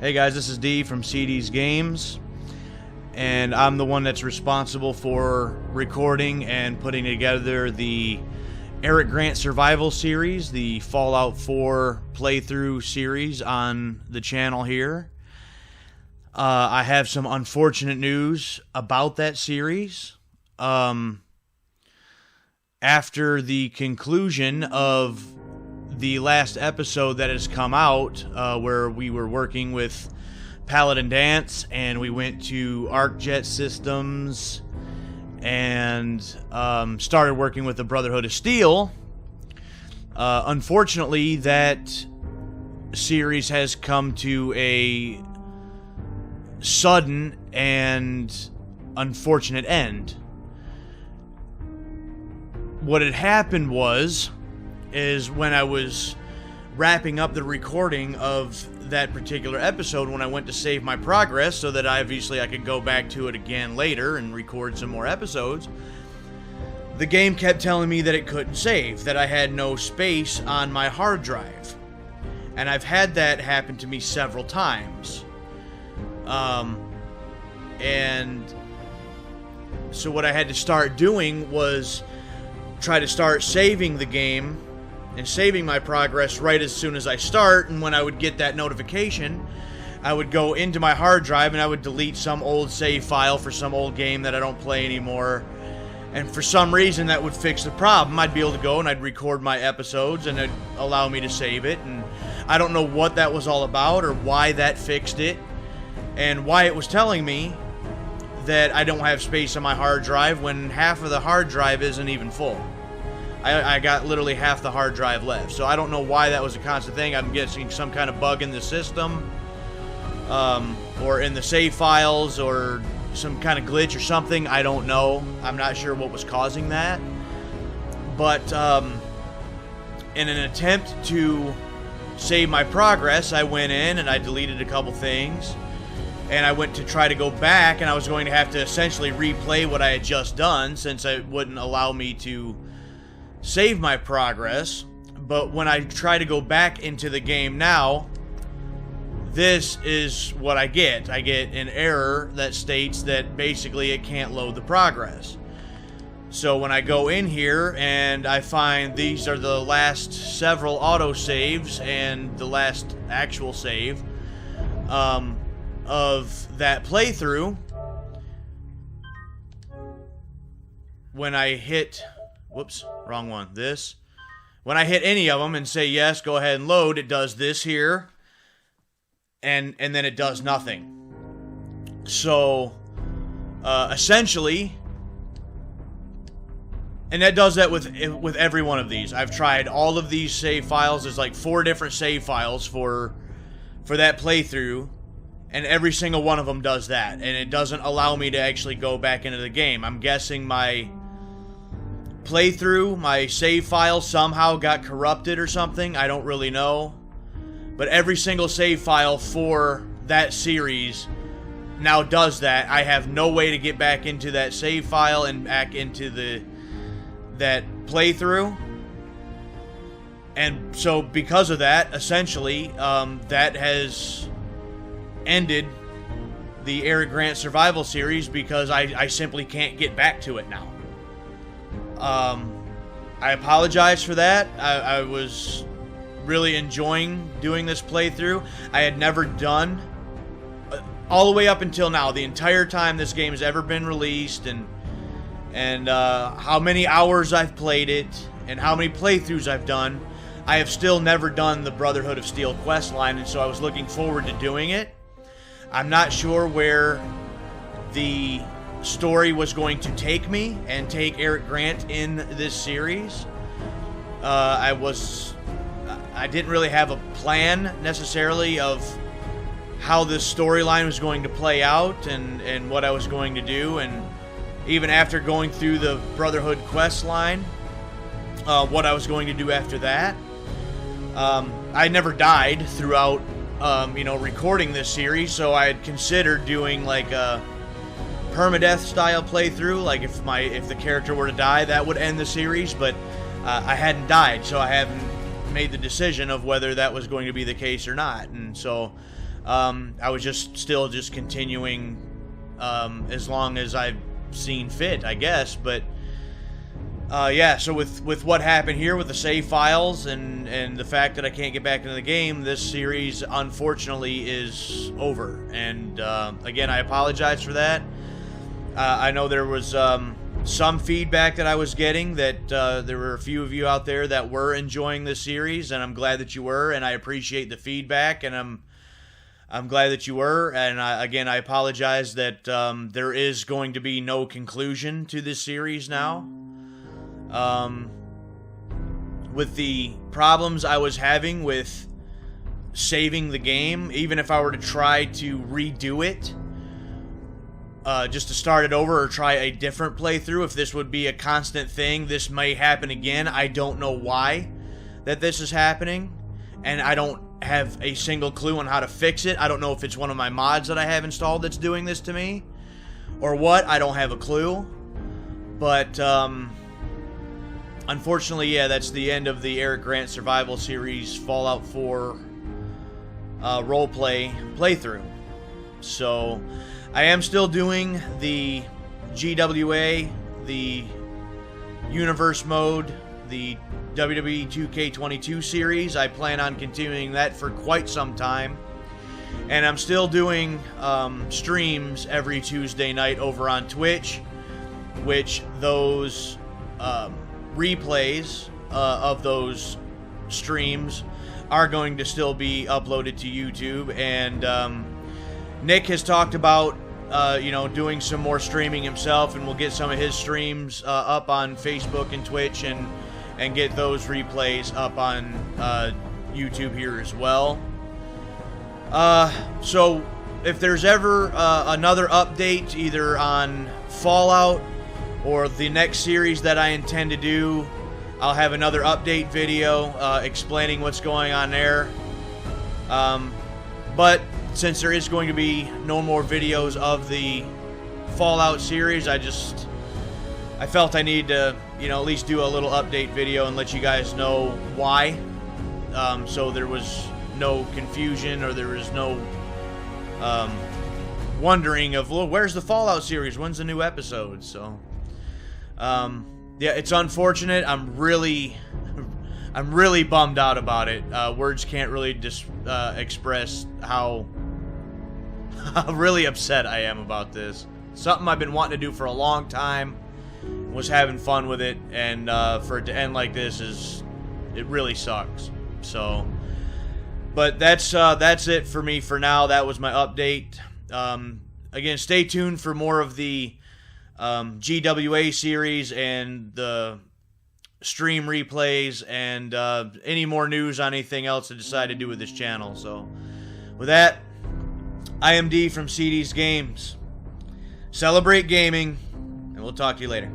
Hey guys, this is D from CD's Games, and I'm the one that's responsible for recording and putting together the Eric Grant Survival Series, the Fallout 4 playthrough series on the channel here. I have some unfortunate news about that series. After the conclusion of the last episode that has come out, where we were working with Paladin Dance and we went to ArcJet Systems and started working with the Brotherhood of Steel, unfortunately that series has come to a sudden and unfortunate end. What had happened is when I was wrapping up the recording of that particular episode, when I went to save my progress so that obviously I could go back to it again later and record some more episodes, the game kept telling me that it couldn't save, that I had no space on my hard drive. And I've had that happen to me several times. And so what I had to start doing was try to start saving the game and saving my progress right as soon as I start, and when I would get that notification, I would go into my hard drive and I would delete some old save file for some old game that I don't play anymore, and for some reason that would fix the problem. I'd be able to go and I'd record my episodes and it'd allow me to save it, and I don't know what that was all about or why that fixed it, and why it was telling me that I don't have space on my hard drive when half of the hard drive isn't even full. I got literally half the hard drive left. So I don't know why that was a constant thing. I'm guessing some kind of bug in the system, or in the save files, or some kind of glitch or something. I don't know. I'm not sure what was causing that. But in an attempt to save my progress, I went in and I deleted a couple things. And I went to try to go back, and I was going to have to essentially replay what I had just done, since it wouldn't allow me to save my progress. But when I try to go back into the game now, this is what I get. I get an error that states that basically it can't load the progress. So when I go in here and I find these are the last several autosaves and the last actual save of that playthrough, when I hit, whoops, wrong one, this, when I hit any of them and say yes, go ahead and load, it does this here, and then it does nothing. So essentially, and that does that with every one of these. I've tried all of these save files. There's like 4 different save files for that playthrough, and every single one of them does that, and it doesn't allow me to actually go back into the game. I'm guessing my playthrough, my save file somehow got corrupted or something. I don't really know. But every single save file for that series now does that. I have no way to get back into that save file and back into that playthrough. And so because of that, essentially, that has ended the Eric Grant Survival Series, because I simply can't get back to it now. I apologize for that. I was really enjoying doing this playthrough. I had never done, all the way up until now, the entire time this game has ever been released, and how many hours I've played it, and how many playthroughs I've done, I have still never done the Brotherhood of Steel quest line, and so I was looking forward to doing it. I'm not sure where the story was going to take me and take Eric Grant in this series. I didn't really have a plan necessarily of how this storyline was going to play out and what I was going to do, and even after going through the Brotherhood quest line, what I was going to do after that. I never died throughout recording this series, so I had considered doing like a permadeath style playthrough, like if the character were to die, that would end the series, but I hadn't died, so I haven't made the decision of whether that was going to be the case or not. And so I was still continuing as long as I've seen fit, I guess. But yeah, so with what happened here with the save files and the fact that I can't get back into the game, this series unfortunately is over. And again, I apologize for that. I know there was some feedback that I was getting that there were a few of you out there that were enjoying this series, and I'm glad that you were, and I appreciate the feedback, and I'm glad that you were. And again, I apologize that there is going to be no conclusion to this series now. With the problems I was having with saving the game, even if I were to try to redo it, just to start it over or try a different playthrough, if this would be a constant thing, this may happen again. I don't know why that this is happening, and I don't have a single clue on how to fix it. I don't know if it's one of my mods that I have installed that's doing this to me, or what. I don't have a clue. But unfortunately, yeah, that's the end of the Eric Grant Survival Series Fallout 4 roleplay playthrough. So I am still doing the GWA, the Universe Mode, the WWE 2K22 series. I plan on continuing that for quite some time. And I'm still doing streams every Tuesday night over on Twitch, which those replays of those streams are going to still be uploaded to YouTube. And Nick has talked about doing some more streaming himself, and we'll get some of his streams up on Facebook and Twitch, and get those replays up on YouTube here as well. So if there's ever another update, either on Fallout or the next series that I intend to do, I'll have another update video explaining what's going on there. But since there is going to be no more videos of the Fallout series, I felt I need to, at least do a little update video and let you guys know why. So there was no confusion, or there was no wondering of, well, where's the Fallout series? When's the new episode? So, yeah, it's unfortunate. I'm really bummed out about it. Words can't really express how really upset I am about this. Something I've been wanting to do for a long time. Was having fun with it, and for it to end like this it really sucks. So, but that's it for me for now. That was my update. Again, stay tuned for more of the GWA series and the stream replays, and any more news on anything else I decide to do with this channel. So, with that, I am D from CD's Games. Celebrate gaming, and we'll talk to you later.